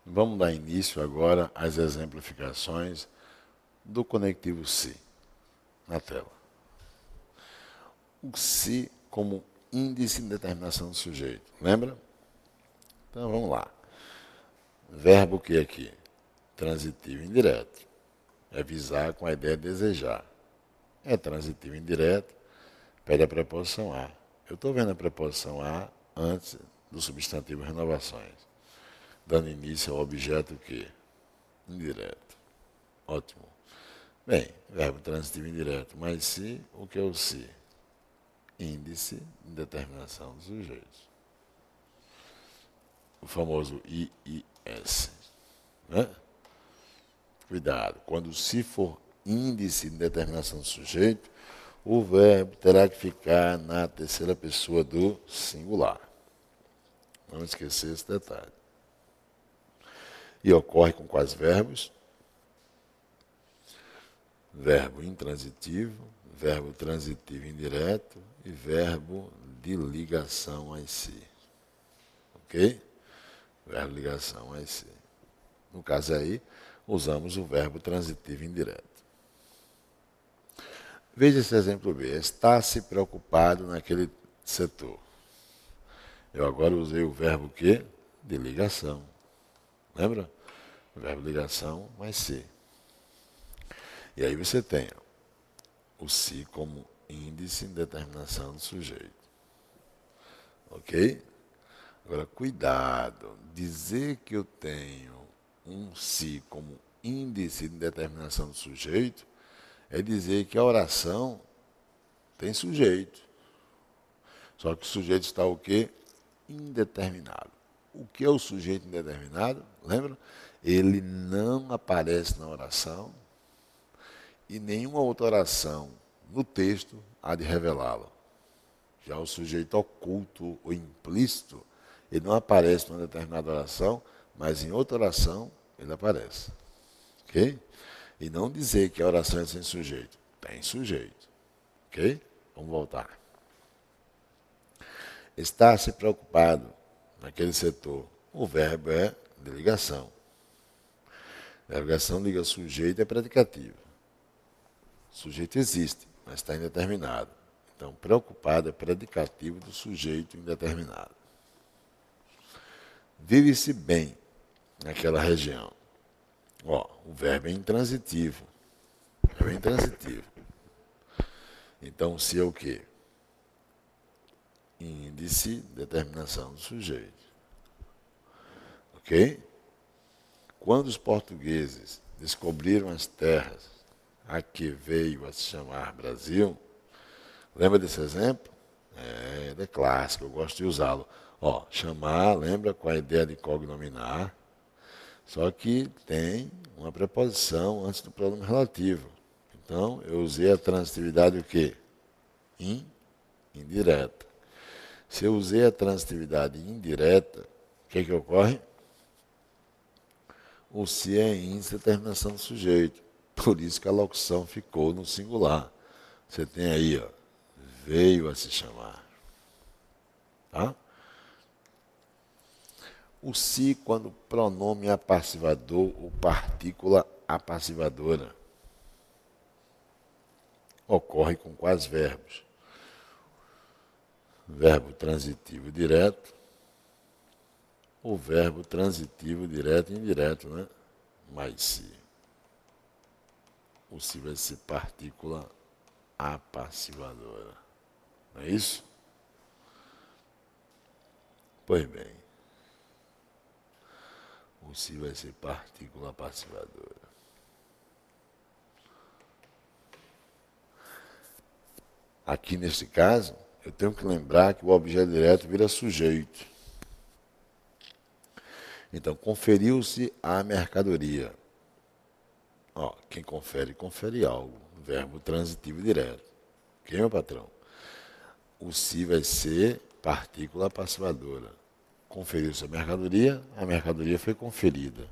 Vamos dar início agora às exemplificações do conectivo se na tela. O se como índice de determinação do sujeito. Lembra? Então vamos lá. Verbo que aqui? Transitivo indireto. É visar com a ideia de desejar. É transitivo indireto, pede a preposição a. Eu estou vendo a preposição a antes do substantivo renovações, dando início ao objeto que? Indireto. Ótimo. Bem, verbo transitivo indireto, mas se, o que é o se? Índice de determinação dos sujeitos. O famoso IIS. Né? Cuidado, quando se for índice de determinação do sujeito, o verbo terá que ficar na terceira pessoa do singular. Não esquecer esse detalhe. E ocorre com quais verbos? Verbo intransitivo, verbo transitivo indireto e verbo de ligação a si. Ok? Verbo de ligação a si. No caso aí, usamos o verbo transitivo indireto. Veja esse exemplo B. Está se preocupado naquele setor. Eu agora usei o verbo que? De ligação. Lembra? O verbo de ligação mais se. E aí você tem o se como índice de determinação do sujeito. Ok? Agora, cuidado. Dizer que eu tenho um se como índice de determinação do sujeito é dizer que a oração tem sujeito. Só que o sujeito está o quê? Indeterminado. O que é o sujeito indeterminado? Lembra? Ele não aparece na oração e nenhuma outra oração no texto há de revelá-lo. Já o sujeito oculto ou implícito, ele não aparece numa determinada oração, mas em outra oração ele aparece. Ok? E não dizer que a oração é sem sujeito. Tem sujeito. Ok? Vamos voltar. Está se preocupado naquele setor. O verbo é de ligação. A ligação liga sujeito é predicativo. O sujeito existe, mas está indeterminado. Então, preocupado é predicativo do sujeito indeterminado. Vive-se bem naquela região. O verbo é intransitivo. O verbo é intransitivo. Então, se é o quê? Índice de determinação do sujeito. Ok? Quando os portugueses descobriram as terras a que veio a se chamar Brasil, lembra desse exemplo? É clássico, eu gosto de usá-lo. Chamar, lembra, com a ideia de cognominar, só que tem uma preposição antes do pronome relativo. Então, eu usei a transitividade o quê? Indireta. Se eu usei a transitividade indireta, o que ocorre? O se é índice de determinação do sujeito. Por isso que a locução ficou no singular. Você tem aí, veio a se chamar. Tá? O se quando pronome apassivador ou partícula apassivadora. Ocorre com quais verbos? Verbo transitivo direto, ou verbo transitivo direto e indireto, né? Mais se. O se vai ser partícula apassivadora. Não é isso? Pois bem. O se vai ser partícula apassivadora. Aqui neste caso, eu tenho que lembrar que o objeto direto vira sujeito. Então, conferiu-se a mercadoria. Quem confere, confere algo. Verbo transitivo direto. Ok, meu patrão? O se vai ser partícula apassivadora. Conferiu-se a mercadoria foi conferida.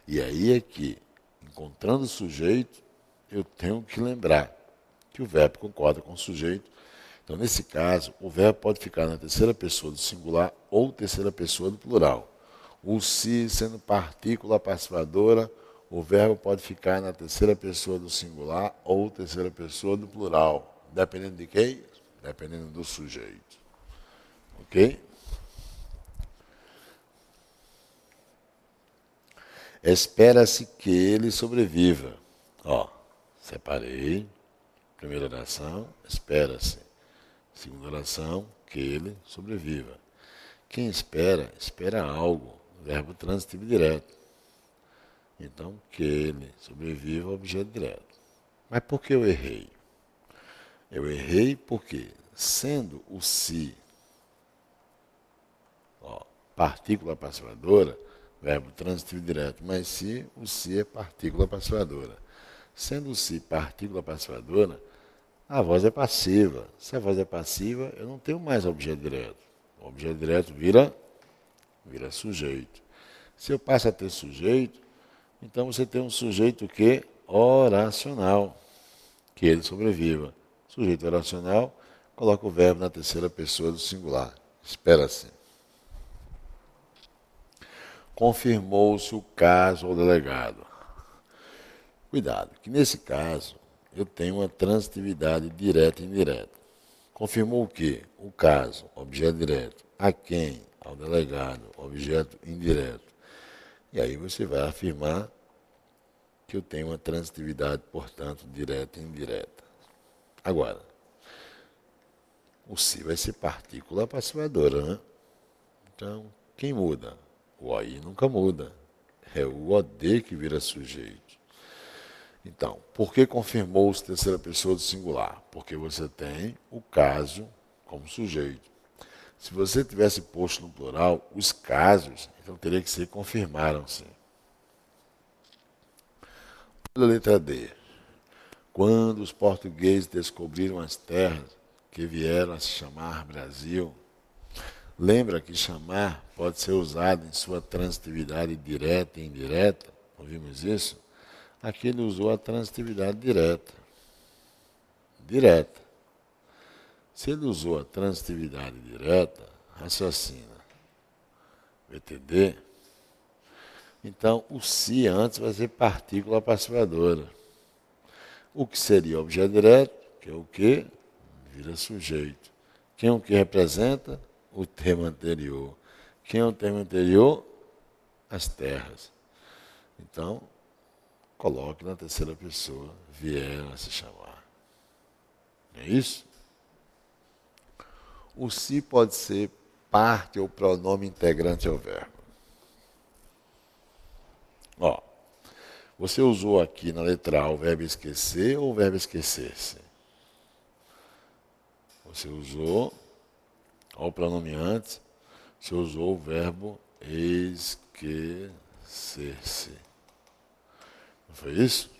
E aí é que, encontrando o sujeito, eu tenho que lembrar que o verbo concorda com o sujeito. Então, nesse caso, o verbo pode ficar na terceira pessoa do singular ou terceira pessoa do plural. O se sendo partícula passivadora, o verbo pode ficar na terceira pessoa do singular ou terceira pessoa do plural. Dependendo de quem? Dependendo do sujeito. Ok? Espera-se que ele sobreviva. Ó, separei. Primeira oração, espera-se. Segunda oração, que ele sobreviva. Quem espera, espera algo. Verbo transitivo direto. Então, que ele sobreviva ao objeto direto. Mas por que eu errei? Eu errei porque, sendo o se, ó, partícula passivadora, verbo transitivo direto, mas se, o se é partícula passivadora. Sendo o se partícula passivadora, a voz é passiva. Se a voz é passiva, eu não tenho mais objeto direto. O objeto direto vira sujeito. Se eu passo a ter sujeito, então você tem um sujeito que oracional, que ele sobreviva. Sujeito oracional, coloca o verbo na terceira pessoa do singular. Espera-se. Confirmou-se o caso ao delegado. Cuidado, que nesse caso eu tenho uma transitividade direta e indireta. Confirmou o quê? O caso, objeto direto. A quem? Ao delegado, objeto indireto. E aí você vai afirmar que eu tenho uma transitividade, portanto, direta e indireta. Agora, o se vai ser partícula passivadora, né? Então, quem muda? O OI nunca muda. É o OD que vira sujeito. Então, por que confirmou-se terceira pessoa do singular? Porque você tem o caso como sujeito. Se você tivesse posto no plural os casos, então teria que ser confirmaram-se. Olha a letra D. Quando os portugueses descobriram as terras que vieram a se chamar Brasil, lembra que chamar pode ser usado em sua transitividade direta e indireta? Ouvimos isso? Aqui ele usou a transitividade direta. Direta. Se ele usou a transitividade direta, raciocina. VTD. Então, o se antes vai ser partícula passivadora. O que seria objeto direto, que é o que? Vira sujeito. Quem é o que representa? O termo anterior. Quem é o termo anterior? As terras. Então, coloque na terceira pessoa, vieram a se chamar. Não é isso? O se pode ser parte ou pronome integrante ao verbo. Ó, você usou aqui na letra A o verbo esquecer ou o verbo esquecer-se? Você usou, ó, o pronome antes, você usou o verbo esquecer-se. Não foi isso?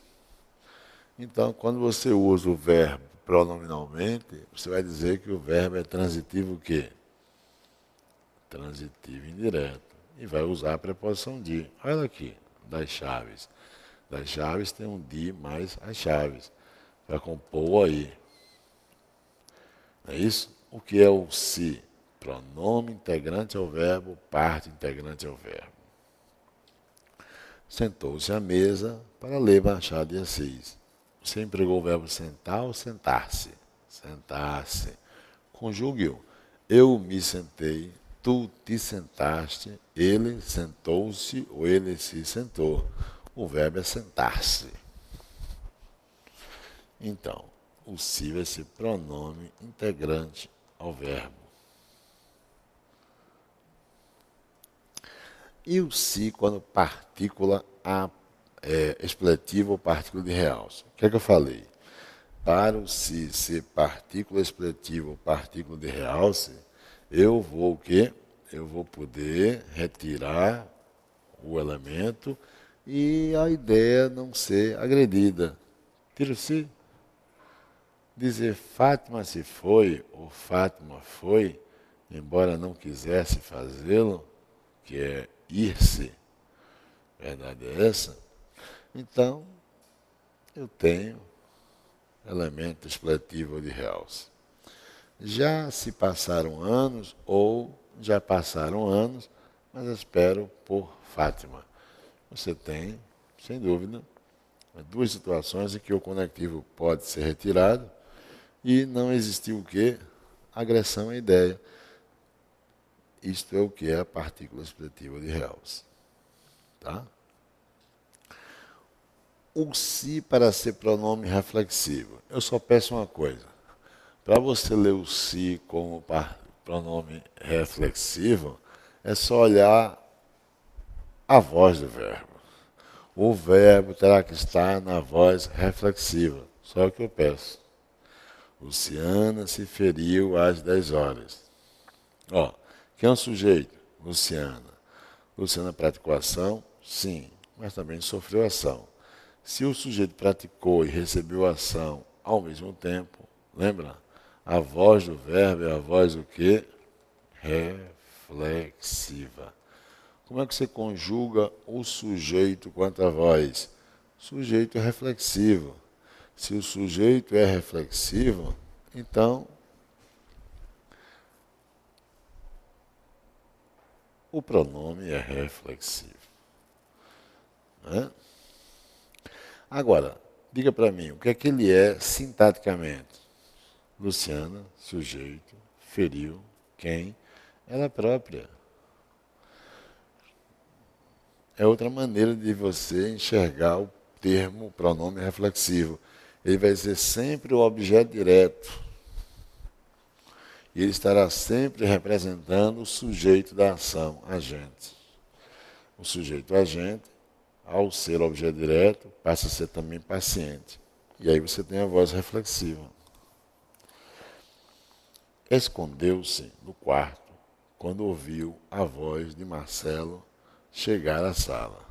Então, quando você usa o verbo pronominalmente, você vai dizer que o verbo é transitivo o quê? Transitivo indireto. E vai usar a preposição de. Olha aqui, das chaves. Das chaves tem um de mais as chaves. Vai compor o aí. Não é isso? O que é o se? Pronome integrante ao verbo, parte integrante ao verbo. Sentou-se à mesa para ler Machado de Assis. Você empregou o verbo sentar ou sentar-se? Sentar-se. Conjugue-o. Eu me sentei, tu te sentaste, ele sentou-se ou ele se sentou. O verbo é sentar-se. Então, o se vai ser pronome integrante ao verbo. E o se quando partícula expletiva ou partícula de realce? O que é que eu falei? Para o se ser partícula expletiva ou partícula de realce, eu vou o quê? Eu vou poder retirar o elemento e a ideia não ser agredida. Tira o se. Dizer Fátima se foi ou Fátima foi, embora não quisesse fazê-lo, que é ir-se, a verdade é essa, então eu tenho elemento expletivo de realce. Já se passaram anos ou já passaram anos, mas espero por Fátima. Você tem, sem dúvida, duas situações em que o conectivo pode ser retirado e não existiu o quê? Agressão à ideia. Isto é o que é a partícula expressiva de Hells. Tá? O se para ser pronome reflexivo. Eu só peço uma coisa. Para você ler o se como pronome reflexivo, é só olhar a voz do verbo. O verbo terá que estar na voz reflexiva. Só o que eu peço. Luciana se feriu às 10 horas. Ó, quem é o sujeito? Luciana. Luciana praticou ação? Sim, mas também sofreu ação. Se o sujeito praticou e recebeu ação ao mesmo tempo, lembra? A voz do verbo é a voz o quê? Reflexiva. Como é que você conjuga o sujeito quanto à voz? Sujeito é reflexivo. Se o sujeito é reflexivo, então o pronome é reflexivo. Né? Agora, diga para mim, o que é que ele é sintaticamente? Luciana, sujeito, feriu, quem? Ela própria. É outra maneira de você enxergar o termo pronome reflexivo. Ele vai ser sempre o objeto direto. E ele estará sempre representando o sujeito da ação, agente. O sujeito agente, ao ser objeto direto, passa a ser também paciente. E aí você tem a voz reflexiva. Escondeu-se no quarto quando ouviu a voz de Marcelo chegar à sala.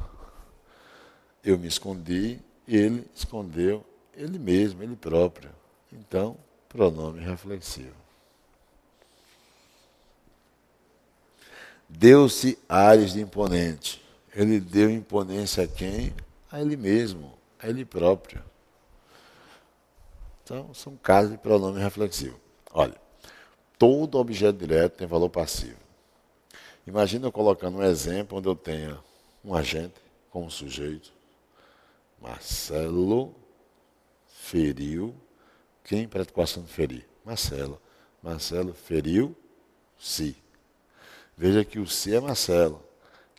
Eu me escondi e ele escondeu ele mesmo, ele próprio. Então, pronome reflexivo. Deu-se ares de imponente. Ele deu imponência a quem? A ele mesmo, a ele próprio. Então, são casos de pronome reflexivo. Olha, todo objeto direto tem valor passivo. Imagina eu colocando um exemplo onde eu tenha um agente como sujeito. Marcelo feriu. Quem praticou a ação de ferir? Marcelo. Marcelo feriu-se. Veja que o se é Marcelo,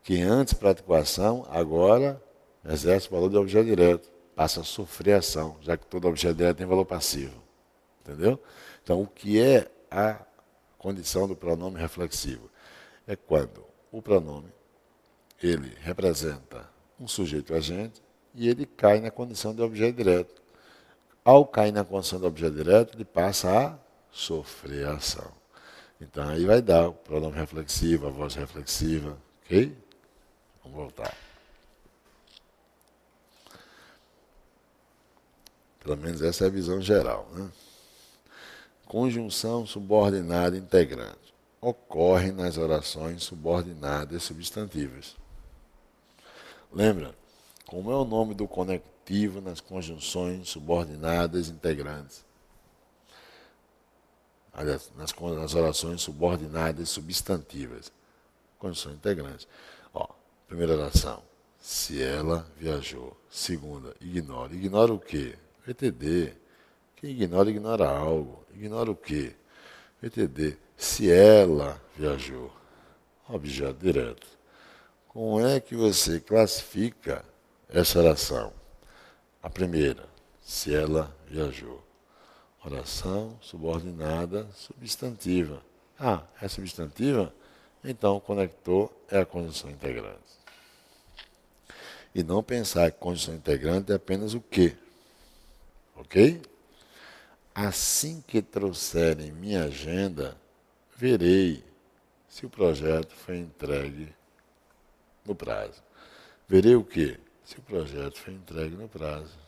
que antes praticou a ação, agora exerce o valor de objeto direto. Passa a sofrer a ação, já que todo objeto direto tem valor passivo. Entendeu? Então, o que é a condição do pronome reflexivo? É quando o pronome ele representa um sujeito agente e ele cai na condição de objeto direto. Ao cair na condição de objeto direto, ele passa a sofrer a ação. Então aí vai dar o pronome reflexivo, a voz reflexiva, ok? Vamos voltar. Pelo menos essa é a visão geral, né? Conjunção subordinada integrante. Ocorre nas orações subordinadas substantivas. Lembra? Como é o nome do conectivo nas conjunções subordinadas integrantes? Aliás, nas orações subordinadas substantivas. Conjunções integrantes. Ó, primeira oração. Se ela viajou. Segunda, ignora. Ignora o quê? VTD. Quem ignora, ignora algo. Ignora o quê? VTD. Se ela viajou. Objeto direto. Como é que você classifica essa oração? A primeira, se ela viajou. Oração subordinada substantiva. Ah, é substantiva? Então o conector é a conjunção integrante. E não pensar que conjunção integrante é apenas o quê? Ok? Assim que trouxerem minha agenda, verei se o projeto foi entregue no prazo. Verei o quê? Se o projeto foi entregue no prazo.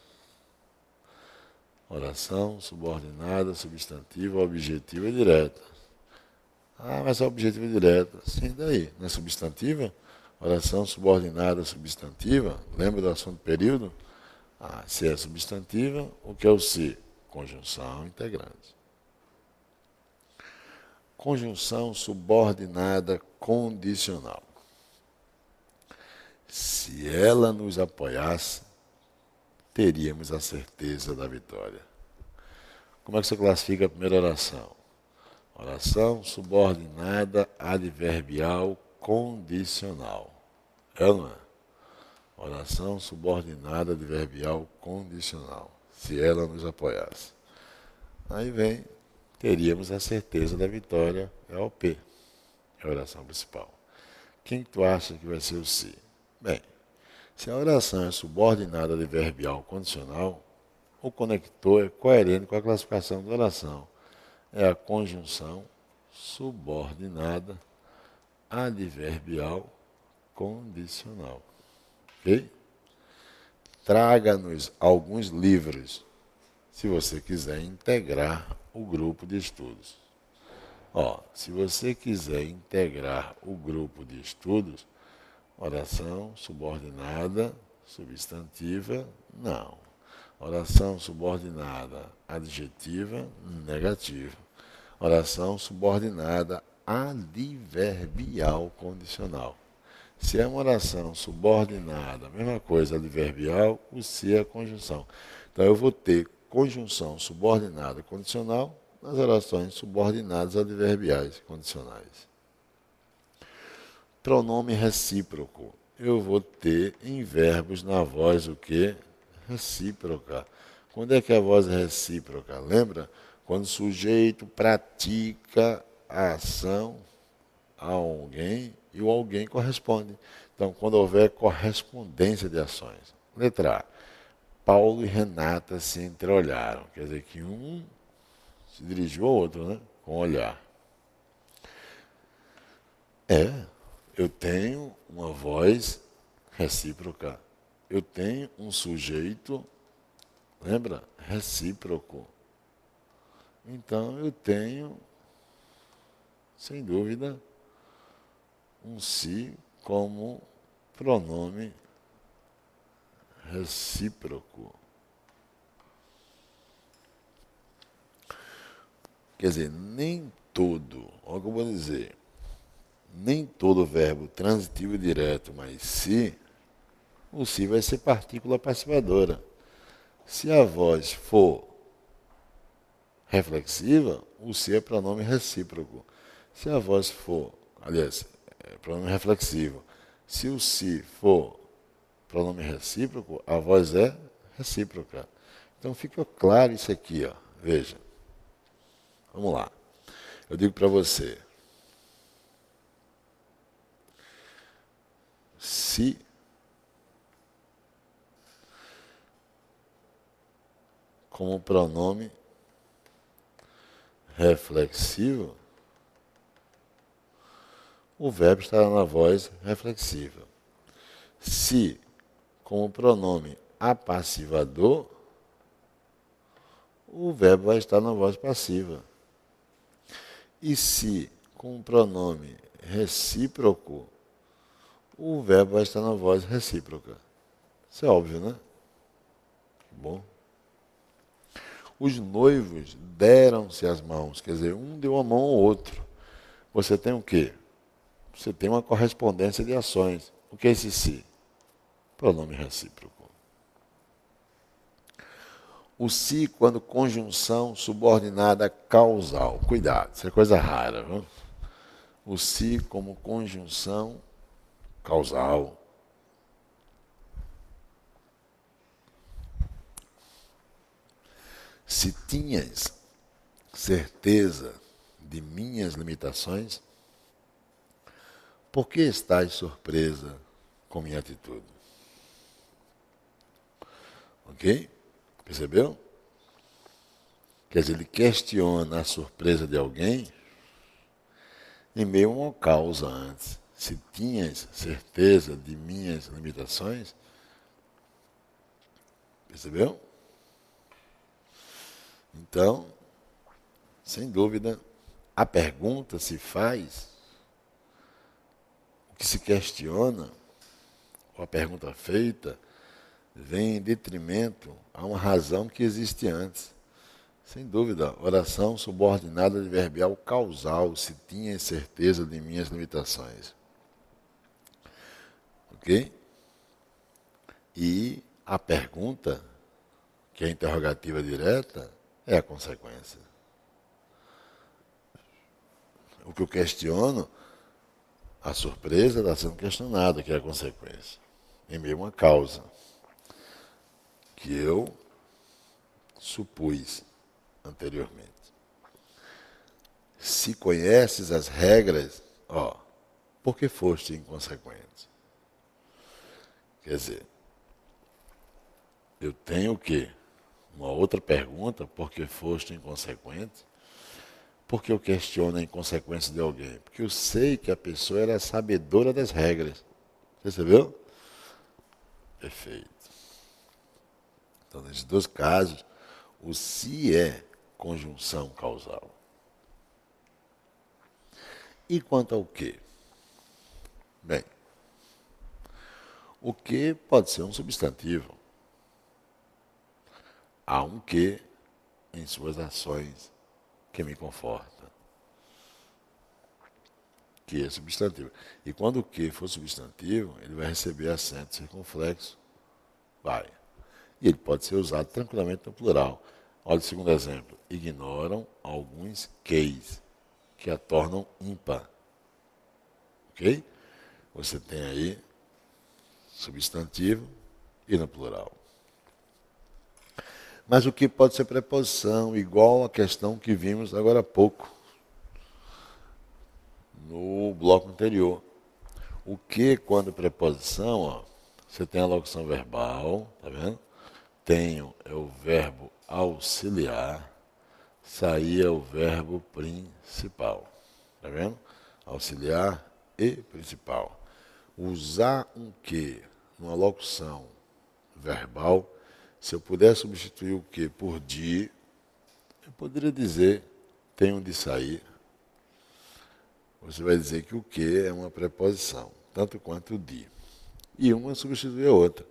Oração subordinada, substantiva, objetiva e direta. Ah, mas é objetiva e direta. Sim, daí. Não é substantiva? Oração subordinada, substantiva. Lembra do assunto período? Ah, se é substantiva, o que é o se? Conjunção integrante. Conjunção subordinada condicional. Se ela nos apoiasse, teríamos a certeza da vitória. Como é que você classifica a primeira oração? Oração subordinada adverbial condicional. É ou não é? Oração subordinada adverbial condicional. Se ela nos apoiasse. Aí vem, teríamos a certeza da vitória, é o P. É a oração principal. Quem tu acha que vai ser o se? Bem, se a oração é subordinada adverbial condicional, o conector é coerente com a classificação da oração. É a conjunção subordinada adverbial condicional. Ok? Traga-nos alguns livros, se você quiser integrar o grupo de estudos. Se você quiser integrar o grupo de estudos, oração subordinada substantiva, não. Oração subordinada adjetiva, negativo. Oração subordinada adverbial condicional. Se é uma oração subordinada, a mesma coisa, adverbial, o se é a conjunção. Então eu vou ter conjunção subordinada condicional nas orações subordinadas adverbiais condicionais. Pronome recíproco. Eu vou ter em verbos na voz o quê? Recíproca. Quando é que a voz é recíproca? Lembra? Quando o sujeito pratica a ação a alguém e o alguém corresponde. Então, quando houver correspondência de ações. Letra A. Paulo e Renata se entreolharam. Quer dizer que um se dirigiu ao outro, né? Com o olhar. Eu tenho uma voz recíproca. Eu tenho um sujeito, lembra? Recíproco. Então, eu tenho, sem dúvida, um se como pronome recíproco. Quer dizer, nem todo, olha o que eu vou dizer, nem todo verbo transitivo direto, mas se, o se vai ser partícula passivadora. Se a voz for reflexiva, o se é pronome recíproco. Se a voz for, aliás, é pronome reflexivo. Se o se for pronome recíproco, a voz é recíproca. Então fica claro isso aqui, ó. Veja. Vamos lá. Eu digo para você. Se como pronome reflexivo, o verbo estará na voz reflexiva. Se como pronome apassivador, o verbo vai estar na voz passiva. E se com pronome recíproco, o verbo vai estar na voz recíproca. Isso é óbvio, né? Bom. Os noivos deram-se as mãos, quer dizer, um deu a mão ao outro. Você tem o quê? Você tem uma correspondência de ações. O que é esse se? Pronome recíproco. O se quando conjunção subordinada causal. Cuidado, isso é coisa rara, viu? O se como conjunção causal. Se tinhas certeza de minhas limitações, por que estás surpresa com minha atitude? Ok? Percebeu? Quer dizer, ele questiona a surpresa de alguém em meio a uma causa antes. Se tinhas certeza de minhas limitações, percebeu? Então, sem dúvida, a pergunta se faz, o que se questiona, ou a pergunta feita, vem em detrimento a uma razão que existe antes. Sem dúvida, oração subordinada adverbial causal, se tinha certeza de minhas limitações. Ok? E a pergunta, que é a interrogativa direta, é a consequência. O que eu questiono, a surpresa está sendo questionada, que é a consequência. Em meio a uma causa que eu supus anteriormente. Se conheces as regras, por que foste inconsequente? Quer dizer, eu tenho o quê? Uma outra pergunta, por que foste inconsequente? Porque eu questiono a inconsequência de alguém? Porque eu sei que a pessoa era sabedora das regras. Percebeu? Perfeito. Então, nesses dois casos, o se é conjunção causal. E quanto ao que? Bem, o que pode ser um substantivo. Há um que em suas ações que me conforta. Que é substantivo. E quando o que for substantivo, ele vai receber acento circunflexo. Vai. E ele pode ser usado tranquilamente no plural. Olha o segundo exemplo. Ignoram alguns queis, que a tornam ímpar. Ok? Você tem aí substantivo e no plural. Mas o que pode ser preposição, igual a questão que vimos agora há pouco, no bloco anterior. O que, quando preposição, você tem a locução verbal, tá vendo? Tenho é o verbo auxiliar, sair é o verbo principal. Tá vendo? Auxiliar e principal. Usar um que numa locução verbal, se eu puder substituir o que por de, eu poderia dizer tenho de sair. Você vai dizer que o que é uma preposição, tanto quanto o de. E uma substitui a outra.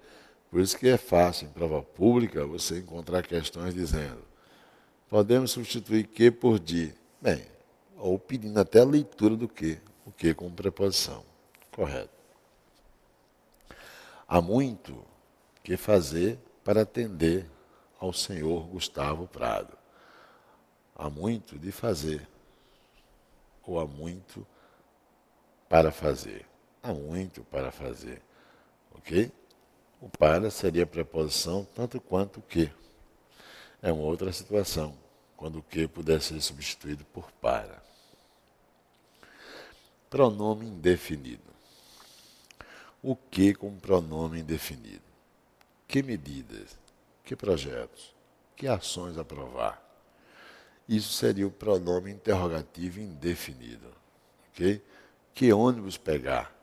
Por isso que é fácil, em prova pública, você encontrar questões dizendo podemos substituir que por de. Bem, ou pedindo até a leitura do que, o que como preposição. Correto. Há muito que fazer para atender ao senhor Gustavo Prado. Há muito de fazer, ou há muito para fazer. Há muito para fazer. Ok? O para seria a preposição tanto quanto o que. É uma outra situação, quando o que puder ser substituído por para. Pronome indefinido. O que como pronome indefinido? Que medidas? Que projetos? Que ações aprovar? Isso seria o pronome interrogativo indefinido. Ok? Que ônibus pegar?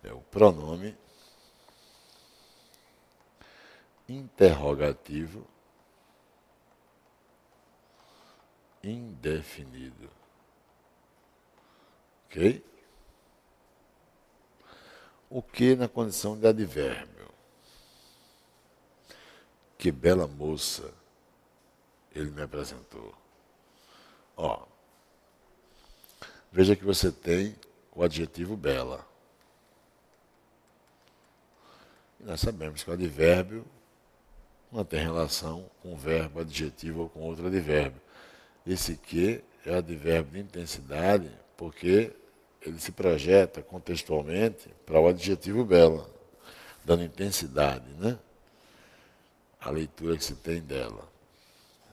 É o pronome interrogativo indefinido. Ok? O que na condição de advérbio? Que bela moça ele me apresentou. Veja que você tem o adjetivo bela. E nós sabemos que o advérbio não tem relação com o verbo, adjetivo ou com outro advérbio. Esse que é o advérbio de intensidade porque ele se projeta contextualmente para o adjetivo bela, dando intensidade, né? A leitura que se tem dela.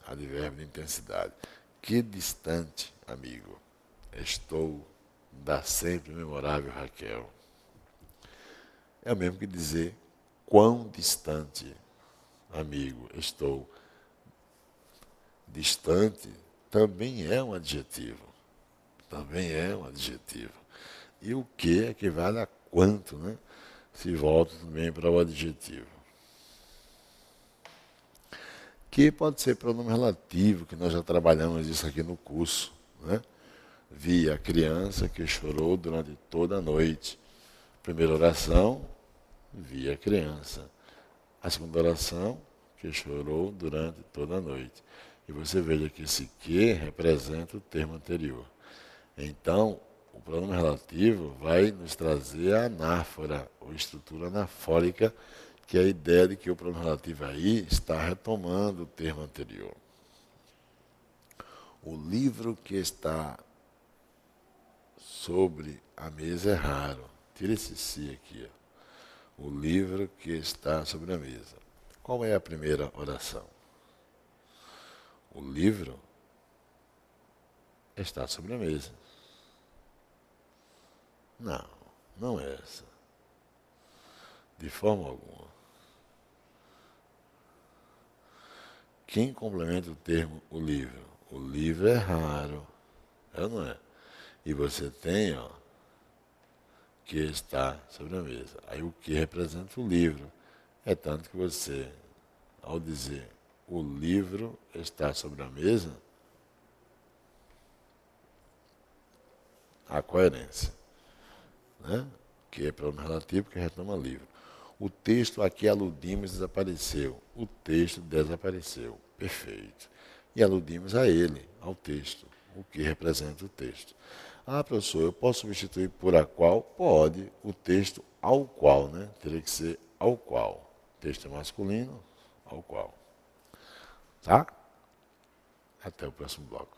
Advérbio de intensidade. Que distante, amigo, estou da sempre memorável Raquel. É o mesmo que dizer quão distante, amigo, estou. Distante também é um adjetivo. Também é um adjetivo. E o que equivale a quanto, né? Se volta também para o adjetivo. Que pode ser pronome relativo, que nós já trabalhamos isso aqui no curso, né? Vi a criança que chorou durante toda a noite. Primeira oração, vi a criança. A segunda oração, que chorou durante toda a noite. E você veja que esse que representa o termo anterior. Então, o pronome relativo vai nos trazer a anáfora, ou estrutura anafórica, que é a ideia de que o pronome relativo aí está retomando o termo anterior. O livro que está sobre a mesa é raro. Tira esse "se" aqui. Ó. O livro que está sobre a mesa. Qual é a primeira oração? O livro está sobre a mesa. Não, não é essa. De forma alguma. Quem complementa o termo o livro? O livro é raro. É ou não é? E você tem, ó, que está sobre a mesa. Aí o que representa o livro. É tanto que você, ao dizer o livro está sobre a mesa, a coerência, né? Que é pronome relativo que retoma livro. O texto a que aludimos desapareceu. O texto desapareceu. Perfeito. E aludimos a ele, ao texto, o que representa o texto. Ah, professor, eu posso substituir por a qual? Pode. O texto ao qual, né? Teria que ser ao qual. Texto masculino, ao qual. Tá? Até o próximo bloco.